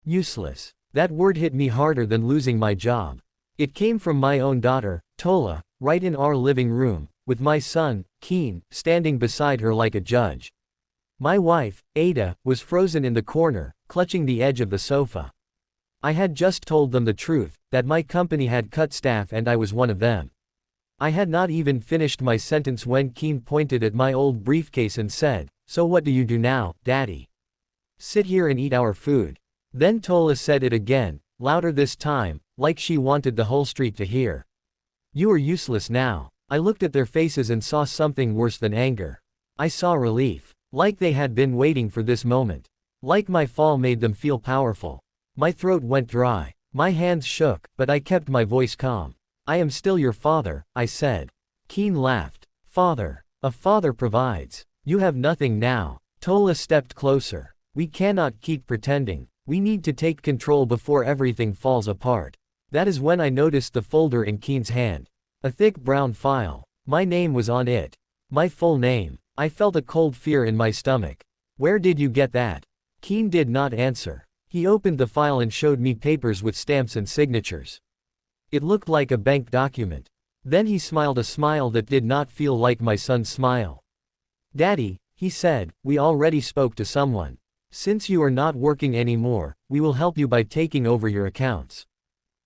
Useless. That word hit me harder than losing my job. It came from my own daughter, Tola, right in our living room, with my son, Keen, standing beside her like a judge. My wife, Ada, was frozen in the corner, clutching the edge of the sofa. I had just told them the truth, that my company had cut staff and I was one of them. I had not even finished my sentence when Keen pointed at my old briefcase and said, "So what do you do now, Daddy? Sit here and eat our food." Then Tola said it again, louder this time, like she wanted the whole street to hear. "You are useless now." I looked at their faces and saw something worse than anger. I saw relief. Like they had been waiting for this moment. Like my fall made them feel powerful. My throat went dry. My hands shook, but I kept my voice calm. "I am still your father," I said. Keen laughed. "Father. A father provides. You have nothing now." Tola stepped closer. "We cannot keep pretending. We need to take control before everything falls apart." That is when I noticed the folder in Keen's hand. A thick brown file. My name was on it. My full name. I felt a cold fear in my stomach. "Where did you get that?" Keen did not answer. He opened the file and showed me papers with stamps and signatures. It looked like a bank document. Then he smiled a smile that did not feel like my son's smile. "Daddy," he said, "we already spoke to someone. Since you are not working anymore, we will help you by taking over your accounts.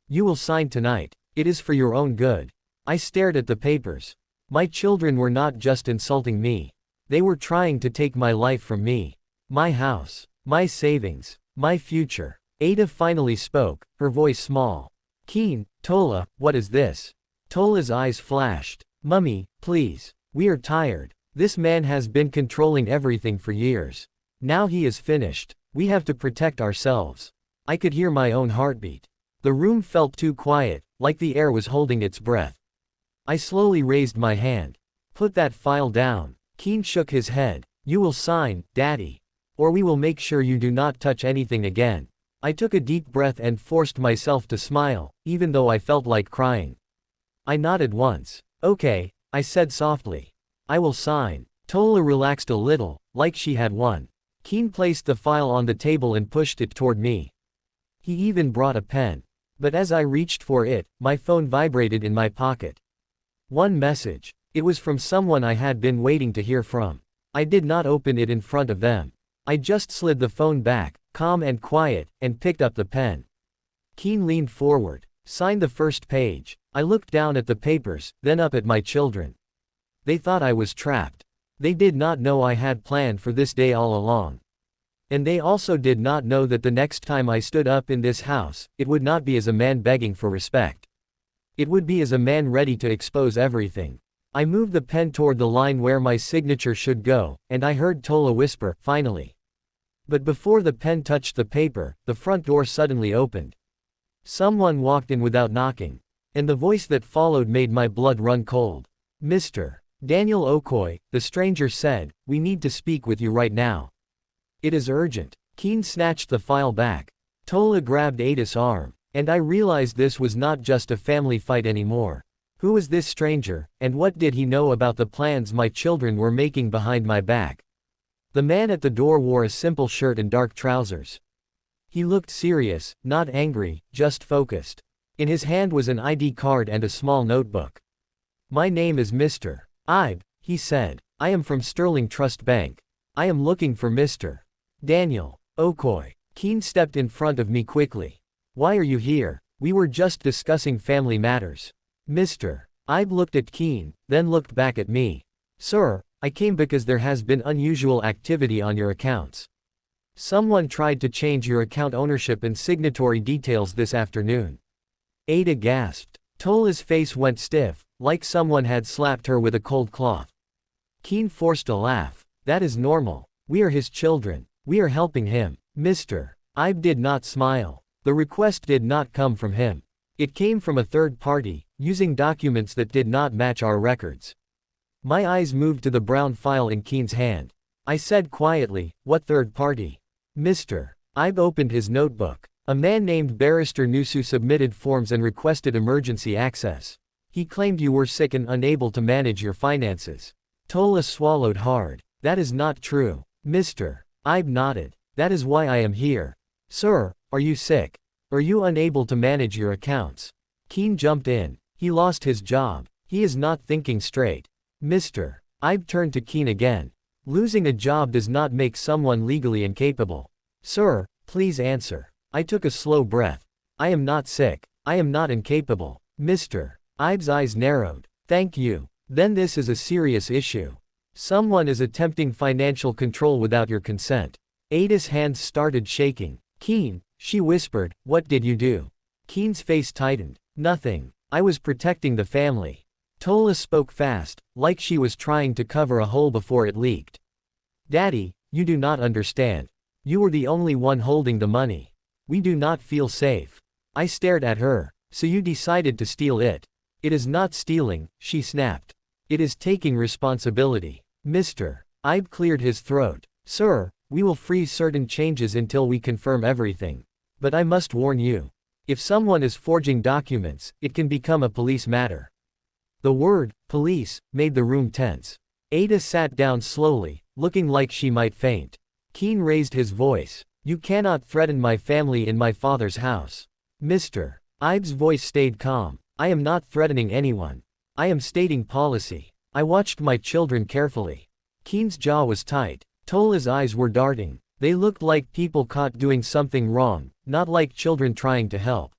You will sign tonight. It is for your own good." I stared at the papers. My children were not just insulting me. They were trying to take my life from me. My house. My savings. My future. Ada finally spoke, her voice small. "Keen, Tola, what is this?" Tola's eyes flashed. "Mummy, please. We are tired. This man has been controlling everything for years. Now he is finished. We have to protect ourselves." I could hear my own heartbeat. The room felt too quiet, like the air was holding its breath. I slowly raised my hand. "Put that file down." Keen shook his head. "You will sign, Daddy. Or we will make sure you do not touch anything again." I took a deep breath and forced myself to smile, even though I felt like crying. I nodded once. "Okay," I said softly. "I will sign." Tola relaxed a little, like she had won. Keen placed the file on the table and pushed it toward me. He even brought a pen. But as I reached for it, my phone vibrated in my pocket. One message. It was from someone I had been waiting to hear from. I did not open it in front of them. I just slid the phone back, calm and quiet, and picked up the pen. Keen leaned forward. "Sign the first page." I looked down at the papers, then up at my children. They thought I was trapped. They did not know I had planned for this day all along. And they also did not know that the next time I stood up in this house, it would not be as a man begging for respect. It would be as a man ready to expose everything. I moved the pen toward the line where my signature should go, and I heard Tola whisper, "Finally." But before the pen touched the paper, the front door suddenly opened. Someone walked in without knocking. And the voice that followed made my blood run cold. "Mr. Daniel Okoye," the stranger said, "we need to speak with you right now. It is urgent." Keen snatched the file back. Tola grabbed Ada's arm. And I realized this was not just a family fight anymore. Who was this stranger, and what did he know about the plans my children were making behind my back? The man at the door wore a simple shirt and dark trousers. He looked serious, not angry, just focused. In his hand was an ID card and a small notebook. "My name is Mr. Ibe," he said. "I am from Sterling Trust Bank. I am looking for Mr. Daniel Okoye." Keen stepped in front of me quickly. "Why are you here? We were just discussing family matters." Mr. Ibe looked at Keen, then looked back at me. "Sir, I came because there has been unusual activity on your accounts. Someone tried to change your account ownership and signatory details this afternoon." Ada gasped. Tola's face went stiff, like someone had slapped her with a cold cloth. Keen forced a laugh. "That is normal. We are his children. We are helping him." Mr. Ibe did not smile. The request did not come from him. It came from a third party, using documents that did not match our records. My eyes moved to the brown file in Keen's hand. I said quietly, "What third party?" Mr. Ibe opened his notebook. "A man named Barrister Nusu submitted forms and requested emergency access. He claimed you were sick and unable to manage your finances." Tola swallowed hard. "That is not true." Mr. Ibe nodded. "That is why I am here. Sir, Are you sick? Are you unable to manage your accounts? Keen jumped in. He lost his job. He is not thinking straight. Mr. Ibe turned to Keen again. Losing a job does not make someone legally incapable. Sir, please answer. I took a slow breath. I am not sick. I am not incapable. Mr. Ibe's eyes narrowed. Thank you. Then this is a serious issue. Someone is attempting financial control without your consent. Ada's hands started shaking. Keen, she whispered, what did you do? Keen's face tightened. Nothing. I was protecting the family. Tola spoke fast, like she was trying to cover a hole before it leaked. Daddy, you do not understand. You were the only one holding the money. We do not feel safe. I stared at her. So you decided to steal it. It is not stealing, she snapped. It is taking responsibility. Mr. Ibe cleared his throat. Sir, we will freeze certain changes until we confirm everything. But I must warn you. If someone is forging documents, it can become a police matter. The word, police, made the room tense. Ada sat down slowly, looking like she might faint. Keen raised his voice. You cannot threaten my family in my father's house. Mr. Ibe's voice stayed calm. I am not threatening anyone. I am stating policy. I watched my children carefully. Keen's jaw was tight. Tola's eyes were darting. They looked like people caught doing something wrong, not like children trying to help.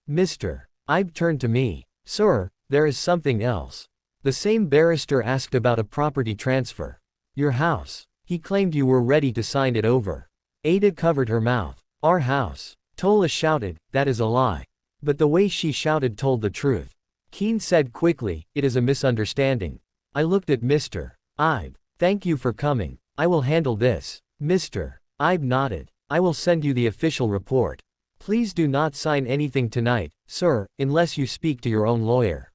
Mr. Ibe turned to me. Sir, there is something else. The same barrister asked about a property transfer. Your house. He claimed you were ready to sign it over. Ada covered her mouth. Our house. Tola shouted, that is a lie. But the way she shouted told the truth. Keen said quickly, it is a misunderstanding. I looked at Mr. Ibe. Thank you for coming. I will handle this. Mr. Ibe nodded. I will send you the official report. Please do not sign anything tonight, sir, unless you speak to your own lawyer.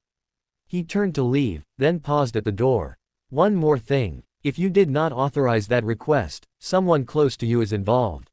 He turned to leave, then paused at the door. One more thing. If you did not authorize that request, someone close to you is involved.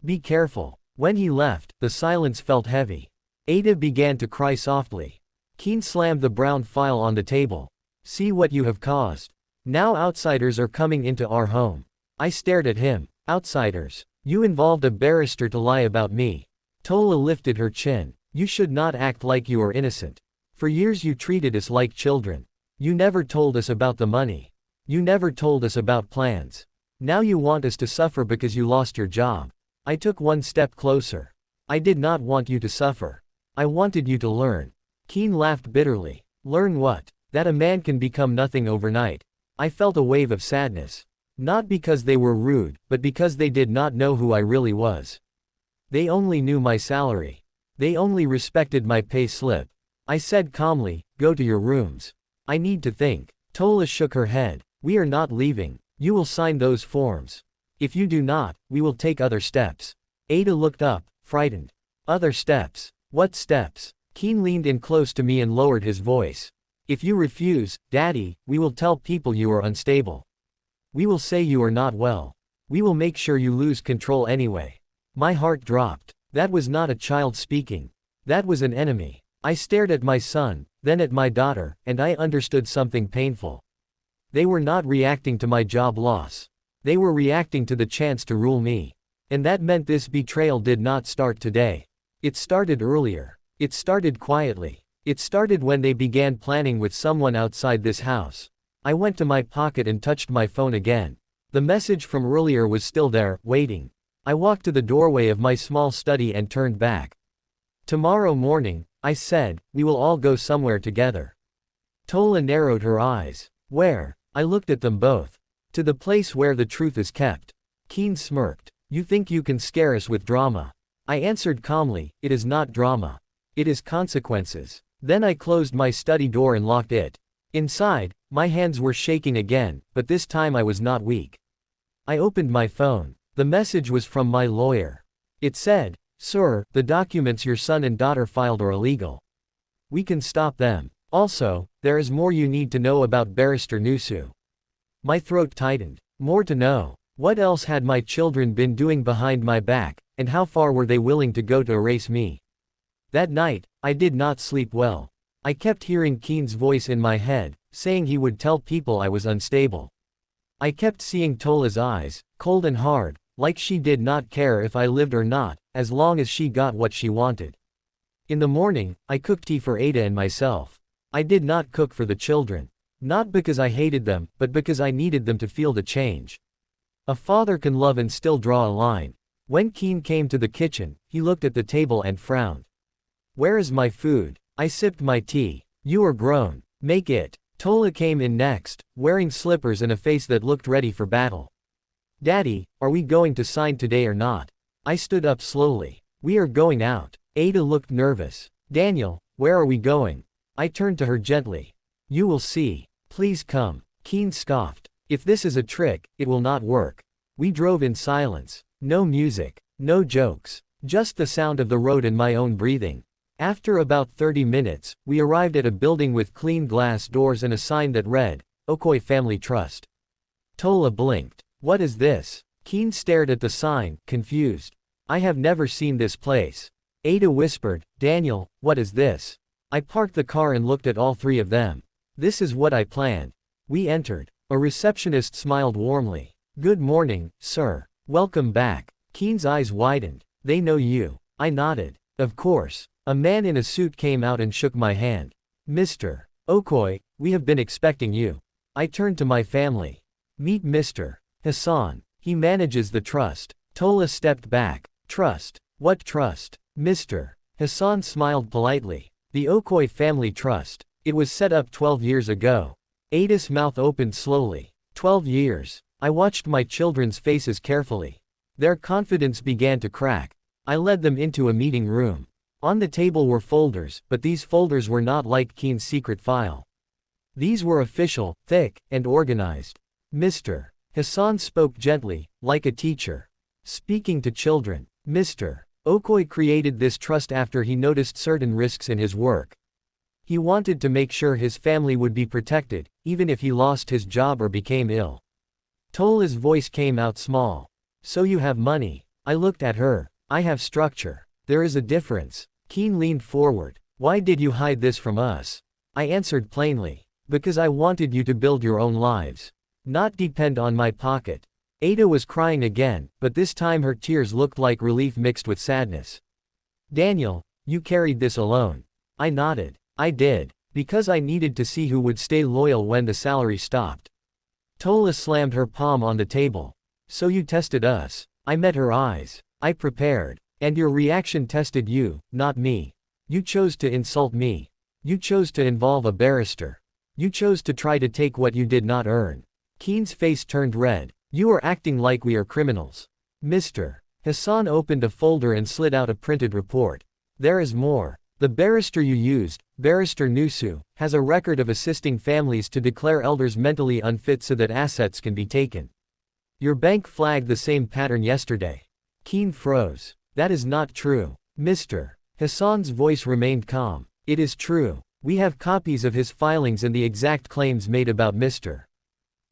Be careful. When he left, the silence felt heavy. Ada began to cry softly. Keen slammed the brown file on the table. See what you have caused. Now outsiders are coming into our home. I stared at him. Outsiders. You involved a barrister to lie about me. Tola lifted her chin. You should not act like you are innocent. For years you treated us like children. You never told us about the money. You never told us about plans. Now you want us to suffer because you lost your job. I took one step closer. I did not want you to suffer. I wanted you to learn. Keen laughed bitterly. Learn what? That a man can become nothing overnight. I felt a wave of sadness. Not because they were rude, but because they did not know who I really was. They only knew my salary. They only respected my pay slip. I said calmly, go to your rooms. I need to think. Tola shook her head. We are not leaving. You will sign those forms. If you do not, we will take other steps. Ada looked up, frightened. Other steps? What steps? Keen leaned in close to me and lowered his voice. If you refuse, Daddy, we will tell people you are unstable. We will say you are not well. We will make sure you lose control anyway. My heart dropped. That was not a child speaking. That was an enemy. I stared at my son, then at my daughter, and I understood something painful. They were not reacting to my job loss. They were reacting to the chance to rule me. And that meant this betrayal did not start today. It started earlier. It started quietly. It started when they began planning with someone outside this house. I went to my pocket and touched my phone again. The message from earlier was still there, waiting. I walked to the doorway of my small study and turned back. Tomorrow morning, I said, we will all go somewhere together. Tola narrowed her eyes. Where? I looked at them both. To the place where the truth is kept. Keen smirked. You think you can scare us with drama. I answered calmly, it is not drama. It is consequences. Then I closed my study door and locked it. Inside, my hands were shaking again, but this time I was not weak. I opened my phone. The message was from my lawyer. It said, Sir, the documents your son and daughter filed are illegal. We can stop them. Also, there is more you need to know about Barrister Nusu. My throat tightened. More to know. What else had my children been doing behind my back, and how far were they willing to go to erase me? That night, I did not sleep well. I kept hearing Keen's voice in my head, saying he would tell people I was unstable. I kept seeing Tola's eyes, cold and hard, like she did not care if I lived or not, as long as she got what she wanted. In the morning, I cooked tea for Ada and myself. I did not cook for the children. Not because I hated them, but because I needed them to feel the change. A father can love and still draw a line. When Keen came to the kitchen, he looked at the table and frowned. "Where is my food?" I sipped my tea. "You are grown. Make it." Tola came in next, wearing slippers and a face that looked ready for battle. "Daddy, are we going to sign today or not?" I stood up slowly. "We are going out." Ada looked nervous. "Daniel, where are we going?" I turned to her gently. "You will see. Please come." Keen scoffed. "If this is a trick, it will not work." We drove in silence. No music. No jokes. Just the sound of the road and my own breathing. After about 30 minutes, we arrived at a building with clean glass doors and a sign that read, Okoye Family Trust. Tola blinked. "What is this?" Keen stared at the sign, confused. "I have never seen this place." Ada whispered, "Daniel, what is this?" I parked the car and looked at all three of them. "This is what I planned." We entered. A receptionist smiled warmly. "Good morning, sir. Welcome back." Keen's eyes widened. "They know you." I nodded. "Of course." A man in a suit came out and shook my hand. "Mr. Okoye, we have been expecting you." I turned to my family. "Meet Mr. Hassan. He manages the trust." Tola stepped back. "Trust? What trust?" Mr. Hassan smiled politely. "The Okoye Family Trust. It was set up 12 years ago." Ada's mouth opened slowly. 12 years. I watched my children's faces carefully. Their confidence began to crack. I led them into a meeting room. On the table were folders, but these folders were not like Keen's secret file. These were official, thick, and organized. Mr. Hassan spoke gently, like a teacher. Speaking to children. Mr. Okoye created this trust after he noticed certain risks in his work. He wanted to make sure his family would be protected, even if he lost his job or became ill. Tola's voice came out small. "So you have money." I looked at her. "I have structure. There is a difference." Keen leaned forward. "Why did you hide this from us?" I answered plainly. "Because I wanted you to build your own lives. Not depend on my pocket." Ada was crying again, but this time her tears looked like relief mixed with sadness. "Daniel, you carried this alone." I nodded. "I did. Because I needed to see who would stay loyal when the salary stopped." Tola slammed her palm on the table. "So you tested us." I met her eyes. "I prepared. And your reaction tested you, not me. You chose to insult me. You chose to involve a barrister. You chose to try to take what you did not earn." Keen's face turned red. "You are acting like we are criminals." Mr. Hassan opened a folder and slid out a printed report. "There is more. The barrister you used, Barrister Nusu, has a record of assisting families to declare elders mentally unfit so that assets can be taken. Your bank flagged the same pattern yesterday." Keen froze. "That is not true." Mr. Hassan's voice remained calm. "It is true. We have copies of his filings and the exact claims made about Mr.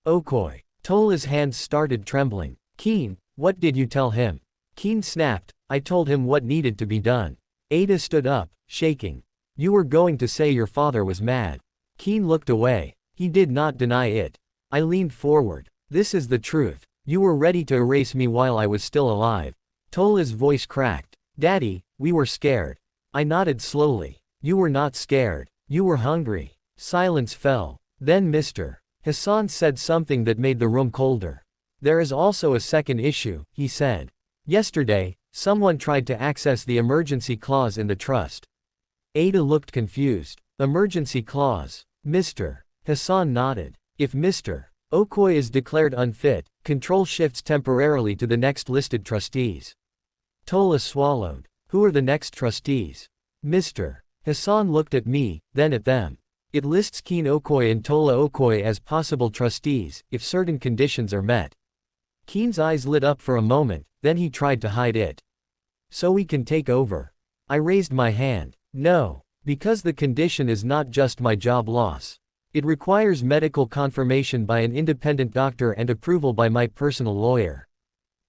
Okoye." Tola's hands started trembling. "Keen, what did you tell him?" Keen snapped. "I told him what needed to be done." Ada stood up, shaking. "You were going to say your father was mad." Keen looked away. "He did not deny it." I leaned forward. "This is the truth. You were ready to erase me while I was still alive." Tola's voice cracked. "Daddy, we were scared." I nodded slowly. "You were not scared. You were hungry." Silence fell. Then Mr. Hassan said something that made the room colder. "There is also a second issue," he said. "Yesterday, someone tried to access the emergency clause in the trust." Ada looked confused. "Emergency clause?" Mr. Hassan nodded. "If Mr. Okoye is declared unfit, control shifts temporarily to the next listed trustees." Tola swallowed. "Who are the next trustees?" Mr. Hassan looked at me, then at them. "It lists Keen Okoye and Tola Okoye as possible trustees, if certain conditions are met." Keen's eyes lit up for a moment, then he tried to hide it. "So we can take over?" I raised my hand. "No. Because the condition is not just my job loss. It requires medical confirmation by an independent doctor and approval by my personal lawyer.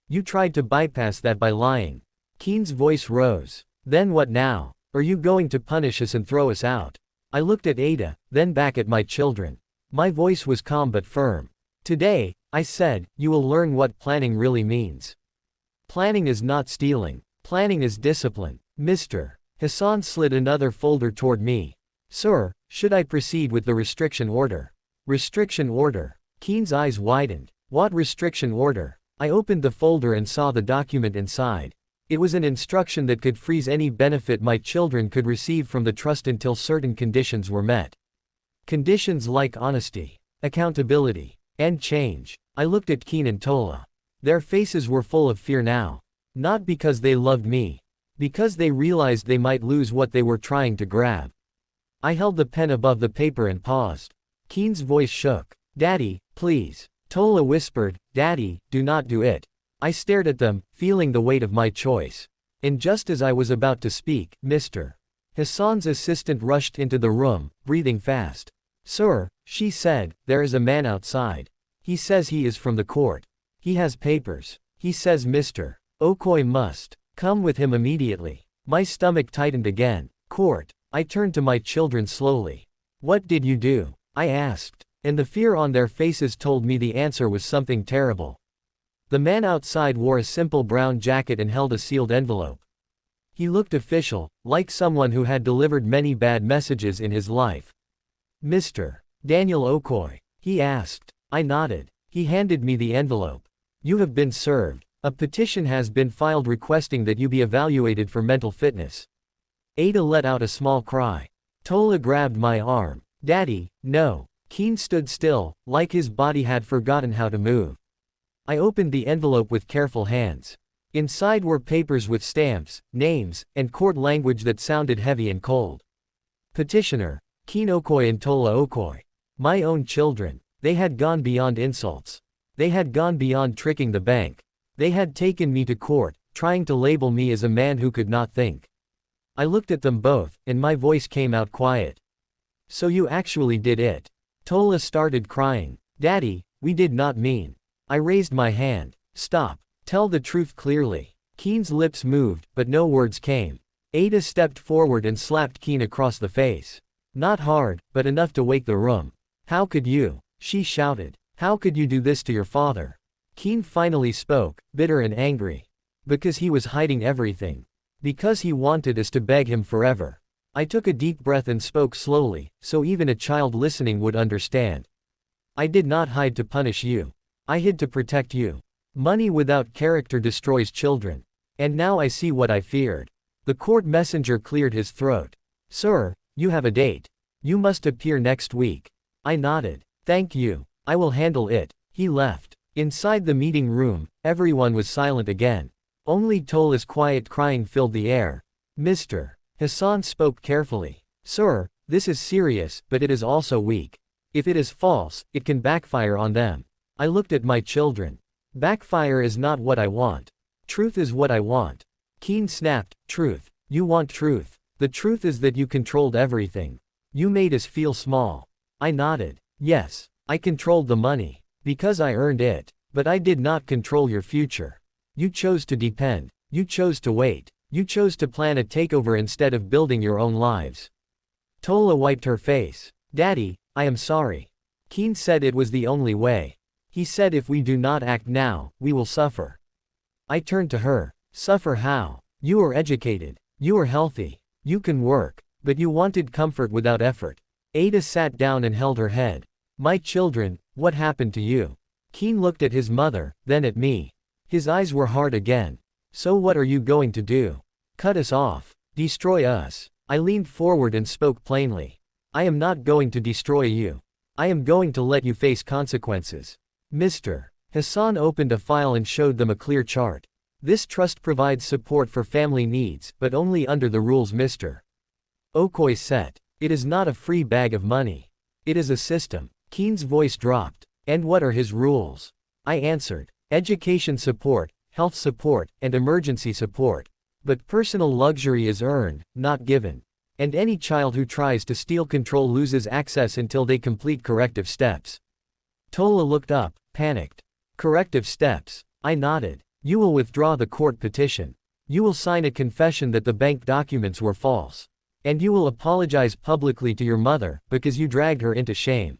You tried to bypass that by lying." Keen's voice rose. "Then what now? Are you going to punish us and throw us out?" I looked at Ada, then back at my children. My voice was calm but firm. "Today," I said, "you will learn what planning really means." Planning is not stealing. Planning is discipline. Mr. Hassan slid another folder toward me. Sir, should I proceed with the restriction order? Restriction order. Keen's eyes widened. What restriction order? I opened the folder and saw the document inside. It was an instruction that could freeze any benefit my children could receive from the trust until certain conditions were met. Conditions like honesty, accountability, and change. I looked at Keen and Tola. Their faces were full of fear now. Not because they loved me. Because they realized they might lose what they were trying to grab. I held the pen above the paper and paused. Keen's voice shook. Daddy, please. Tola whispered, Daddy, do not do it. I stared at them, feeling the weight of my choice. And just as I was about to speak, Mr. Hassan's assistant rushed into the room, breathing fast. Sir, she said, there is a man outside. He says he is from the court. He has papers. He says Mr. Okoye must come with him immediately. My stomach tightened again. Court. I turned to my children slowly. What did you do? I asked. And the fear on their faces told me the answer was something terrible. The man outside wore a simple brown jacket and held a sealed envelope. He looked official, like someone who had delivered many bad messages in his life. Mr. Daniel Okoye? He asked. I nodded. He handed me the envelope. You have been served. A petition has been filed requesting that you be evaluated for mental fitness. Ada let out a small cry. Tola grabbed my arm. Daddy, no. Keen stood still, like his body had forgotten how to move. I opened the envelope with careful hands. Inside were papers with stamps, names, and court language that sounded heavy and cold. Petitioner, Keen Okoye and Tola Okoye. My own children. They had gone beyond insults. They had gone beyond tricking the bank. They had taken me to court, trying to label me as a man who could not think. I looked at them both, and my voice came out quiet. So you actually did it. Tola started crying. Daddy, we did not mean. I raised my hand. Stop. Tell the truth clearly. Keen's lips moved, but no words came. Ada stepped forward and slapped Keen across the face. Not hard, but enough to wake the room. How could you? She shouted. How could you do this to your father? Keen finally spoke, bitter and angry. Because he was hiding everything. Because he wanted us to beg him forever. I took a deep breath and spoke slowly, so even a child listening would understand. I did not hide to punish you. I hid to protect you. Money without character destroys children. And now I see what I feared. The court messenger cleared his throat. Sir, you have a date. You must appear next week. I nodded. Thank you. I will handle it. He left. Inside the meeting room, everyone was silent again. Only Tola's quiet crying filled the air. Mr. Hassan spoke carefully. Sir, this is serious, but it is also weak. If it is false, it can backfire on them. I looked at my children. Backfire is not what I want. Truth is what I want. Keen snapped. Truth. You want truth. The truth is that you controlled everything. You made us feel small. I nodded. Yes, I controlled the money. Because I earned it. But I did not control your future. You chose to depend. You chose to wait. You chose to plan a takeover instead of building your own lives. Tola wiped her face. Daddy, I am sorry. Keen said it was the only way. He said if we do not act now, we will suffer. I turned to her. Suffer how? You are educated. You are healthy. You can work. But you wanted comfort without effort. Ada sat down and held her head. My children, what happened to you? Keen looked at his mother, then at me. His eyes were hard again. So what are you going to do? Cut us off. Destroy us. I leaned forward and spoke plainly. I am not going to destroy you. I am going to let you face consequences. Mr. Hassan opened a file and showed them a clear chart. This trust provides support for family needs, but only under the rules Mr. Okoye set. It is not a free bag of money. It is a system. Keen's voice dropped. And what are his rules? I answered. Education support, health support, and emergency support. But personal luxury is earned, not given. And any child who tries to steal control loses access until they complete corrective steps. Tola looked up, panicked. Corrective steps. I nodded. You will withdraw the court petition. You will sign a confession that the bank documents were false. And you will apologize publicly to your mother, because you dragged her into shame.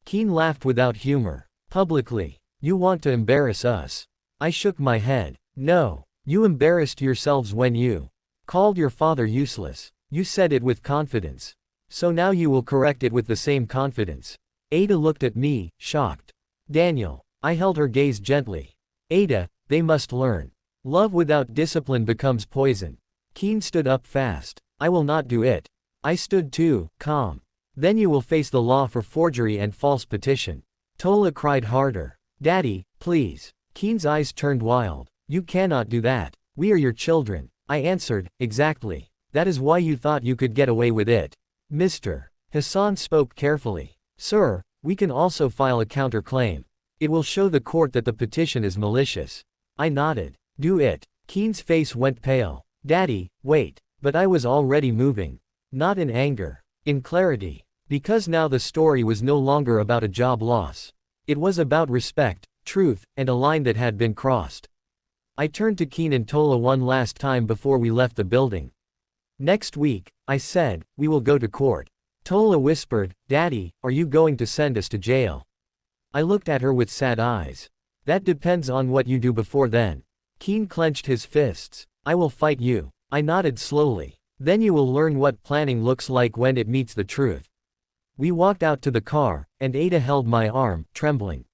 Keen laughed without humor. Publicly. You want to embarrass us. I shook my head. No. You embarrassed yourselves when you called your father useless. You said it with confidence. So now you will correct it with the same confidence. Ada looked at me, shocked. Daniel. I held her gaze gently. Ada, they must learn. Love without discipline becomes poison. Keen stood up fast. I will not do it. I stood too, calm. Then you will face the law for forgery and false petition. Tola cried harder. Daddy, please. Keen's eyes turned wild. You cannot do that. We are your children. I answered, exactly. That is why you thought you could get away with it. Mr. Hassan spoke carefully. Sir, we can also file a counterclaim. It will show the court that the petition is malicious. I nodded. Do it. Keen's face went pale. Daddy, wait. But I was already moving. Not in anger. In clarity. Because now the story was no longer about a job loss. It was about respect, truth, and a line that had been crossed. I turned to Keen and Tola one last time before we left the building. Next week, I said, we will go to court. Tola whispered, Daddy, are you going to send us to jail? I looked at her with sad eyes. That depends on what you do before then. Keen clenched his fists. I will fight you. I nodded slowly. Then you will learn what planning looks like when it meets the truth. We walked out to the car, and Ada held my arm, trembling.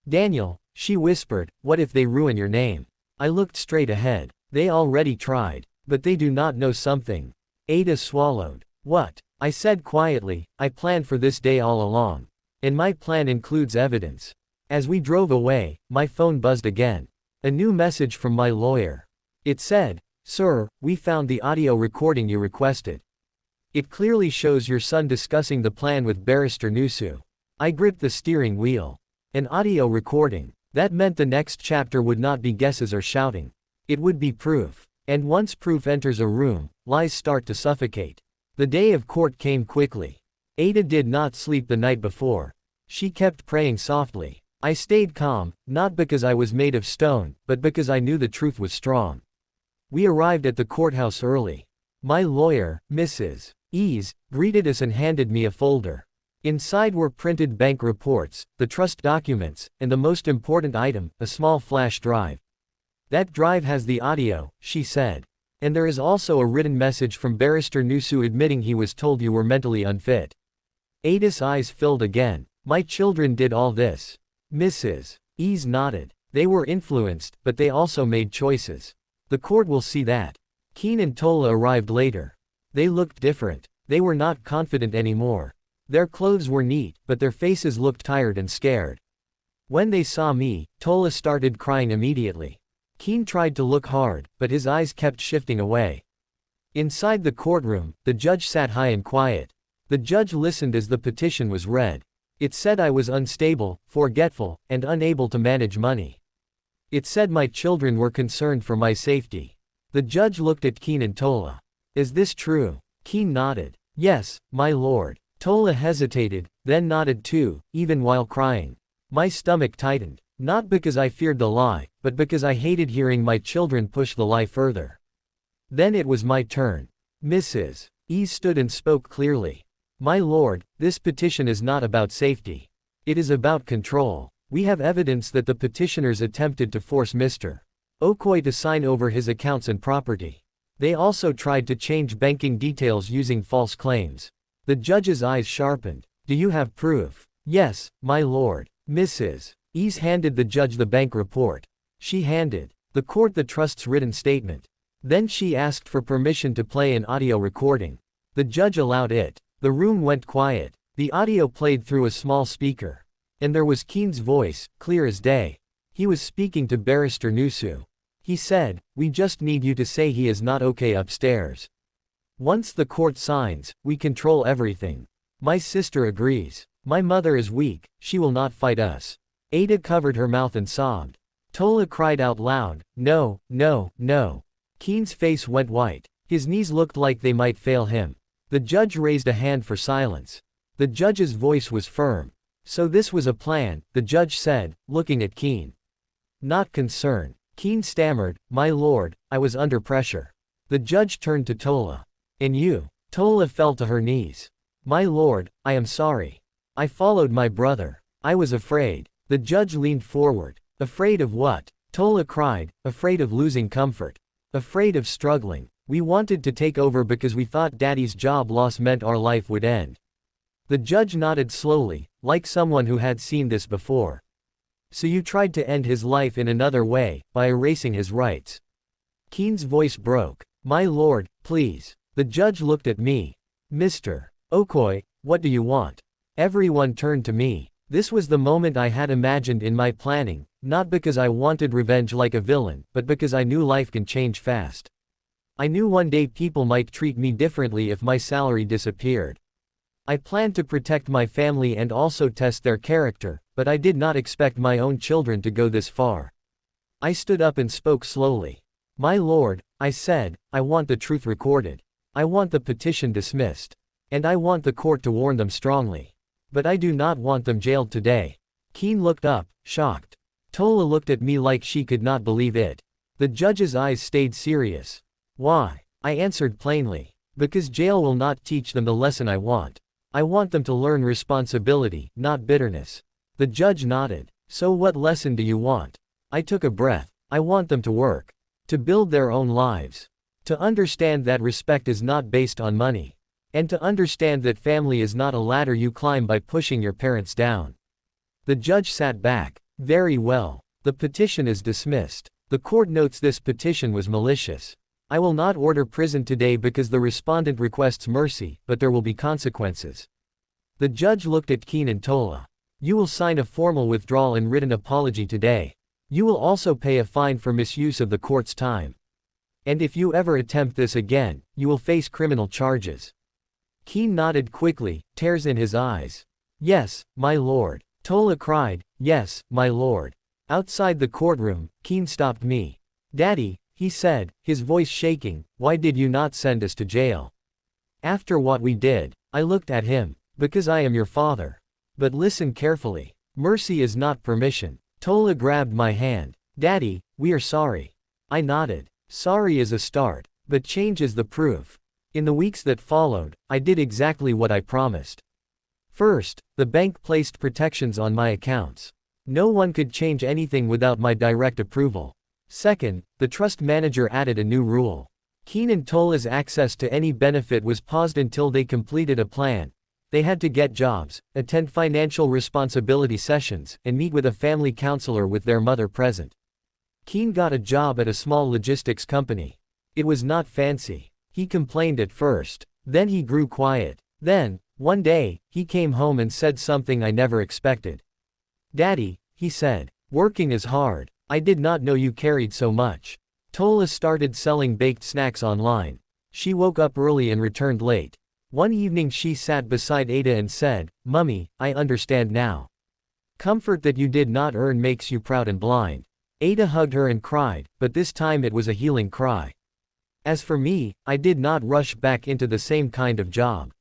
Daniel, she whispered, what if they ruin your name? I looked straight ahead. They already tried. But they do not know something. Ada swallowed. What? I said quietly, I planned for this day all along. And my plan includes evidence. As we drove away, my phone buzzed again. A new message from my lawyer. It said, Sir, we found the audio recording you requested. It clearly shows your son discussing the plan with Barrister Nusu. I gripped the steering wheel. An audio recording. That meant the next chapter would not be guesses or shouting. It would be proof. And once proof enters a room, lies start to suffocate. The day of court came quickly. Ada did not sleep the night before. She kept praying softly. I stayed calm, not because I was made of stone, but because I knew the truth was strong. We arrived at the courthouse early. My lawyer, Mrs. Ease, greeted us and handed me a folder. Inside were printed bank reports, the trust documents, and the most important item, a small flash drive. That drive has the audio, she said. And there is also a written message from Barrister Nusu admitting he was told you were mentally unfit. Ada's eyes filled again. My children did all this. Mrs. Ease nodded. They were influenced, but they also made choices. The court will see that. Keen and Tola arrived later. They looked different. They were not confident anymore. Their clothes were neat, but their faces looked tired and scared. When they saw me, Tola started crying immediately. Keen tried to look hard, but his eyes kept shifting away. Inside the courtroom, the judge sat high and quiet. The judge listened as the petition was read. It said I was unstable, forgetful, and unable to manage money. It said my children were concerned for my safety. The judge looked at Keen and Tola. Is this true? Keen nodded. Yes, my lord. Tola hesitated, then nodded too, even while crying. My stomach tightened. Not because I feared the lie, but because I hated hearing my children push the lie further. Then it was my turn. Mrs. Ease stood and spoke clearly. My lord, this petition is not about safety. It is about control. We have evidence that the petitioners attempted to force Mr. Okoye to sign over his accounts and property. They also tried to change banking details using false claims. The judge's eyes sharpened. Do you have proof? Yes, my lord. Mrs. Ease handed the judge the bank report. She handed the court the trust's written statement. Then she asked for permission to play an audio recording. The judge allowed it. The room went quiet. The audio played through a small speaker. And there was Keen's voice, clear as day. He was speaking to Barrister Nusu. He said, we just need you to say he is not okay upstairs. Once the court signs, we control everything. My sister agrees. My mother is weak, she will not fight us. Ada covered her mouth and sobbed. Tola cried out loud, no, no, no. Keen's face went white. His knees looked like they might fail him. The judge raised a hand for silence. The judge's voice was firm. So this was a plan, the judge said, looking at Keen. Not concern. Keen stammered, my lord, I was under pressure. The judge turned to Tola. And you? Tola fell to her knees. My lord, I am sorry. I followed my brother. I was afraid. The judge leaned forward. Afraid of what? Tola cried, afraid of losing comfort. Afraid of struggling. We wanted to take over because we thought Daddy's job loss meant our life would end. The judge nodded slowly, like someone who had seen this before. So you tried to end his life in another way, by erasing his rights. Keen's voice broke. My lord, please. The judge looked at me. Mr. Okoye, what do you want? Everyone turned to me. This was the moment I had imagined in my planning, not because I wanted revenge like a villain, but because I knew life can change fast. I knew one day people might treat me differently if my salary disappeared. I planned to protect my family and also test their character, but I did not expect my own children to go this far. I stood up and spoke slowly. My lord, I said, I want the truth recorded. I want the petition dismissed. And I want the court to warn them strongly. But I do not want them jailed today. Keen looked up, shocked. Tola looked at me like she could not believe it. The judge's eyes stayed serious. Why? I answered plainly. Because jail will not teach them the lesson I want. I want them to learn responsibility, not bitterness. The judge nodded. So what lesson do you want? I took a breath. I want them to work. To build their own lives. To understand that respect is not based on money. And to understand that family is not a ladder you climb by pushing your parents down. The judge sat back. Very well. The petition is dismissed. The court notes this petition was malicious. I will not order prison today because the respondent requests mercy, but there will be consequences. The judge looked at Keen and Tola. You will sign a formal withdrawal and written apology today. You will also pay a fine for misuse of the court's time. And if you ever attempt this again, you will face criminal charges. Keen nodded quickly, tears in his eyes. Yes, my lord. Tola cried, yes, my lord. Outside the courtroom, Keen stopped me. Daddy, he said, his voice shaking, why did you not send us to jail? After what we did, I looked at him. Because I am your father. But listen carefully. Mercy is not permission. Tola grabbed my hand. Daddy, we are sorry. I nodded. Sorry is a start, but change is the proof. In the weeks that followed, I did exactly what I promised. First, the bank placed protections on my accounts. No one could change anything without my direct approval. Second, the trust manager added a new rule. Keen and Tola's access to any benefit was paused until they completed a plan. They had to get jobs, attend financial responsibility sessions, and meet with a family counselor with their mother present. Keen got a job at a small logistics company. It was not fancy. He complained at first. Then he grew quiet. Then, one day, he came home and said something I never expected. Daddy, he said, working is hard. I did not know you carried so much. Tola started selling baked snacks online. She woke up early and returned late. One evening she sat beside Ada and said, Mummy, I understand now. Comfort that you did not earn makes you proud and blind. Ada hugged her and cried, but this time it was a healing cry. As for me, I did not rush back into the same kind of job.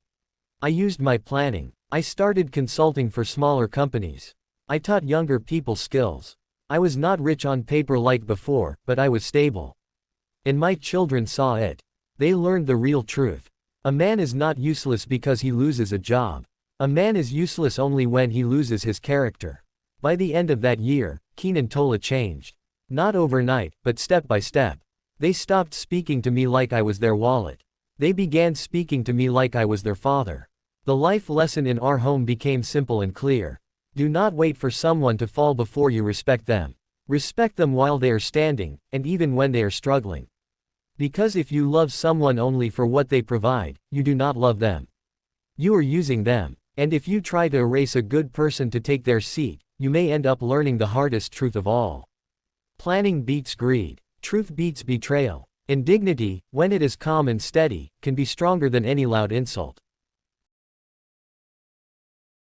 I used my planning. I started consulting for smaller companies. I taught younger people skills. I was not rich on paper like before, but I was stable. And my children saw it. They learned the real truth. A man is not useless because he loses a job. A man is useless only when he loses his character. By the end of that year, Keen and Tola changed. Not overnight, but step by step. They stopped speaking to me like I was their wallet. They began speaking to me like I was their father. The life lesson in our home became simple and clear. Do not wait for someone to fall before you respect them. Respect them while they are standing, and even when they are struggling. Because if you love someone only for what they provide, you do not love them. You are using them. And if you try to erase a good person to take their seat, you may end up learning the hardest truth of all. Planning beats greed. Truth beats betrayal. And dignity, when it is calm and steady, can be stronger than any loud insult.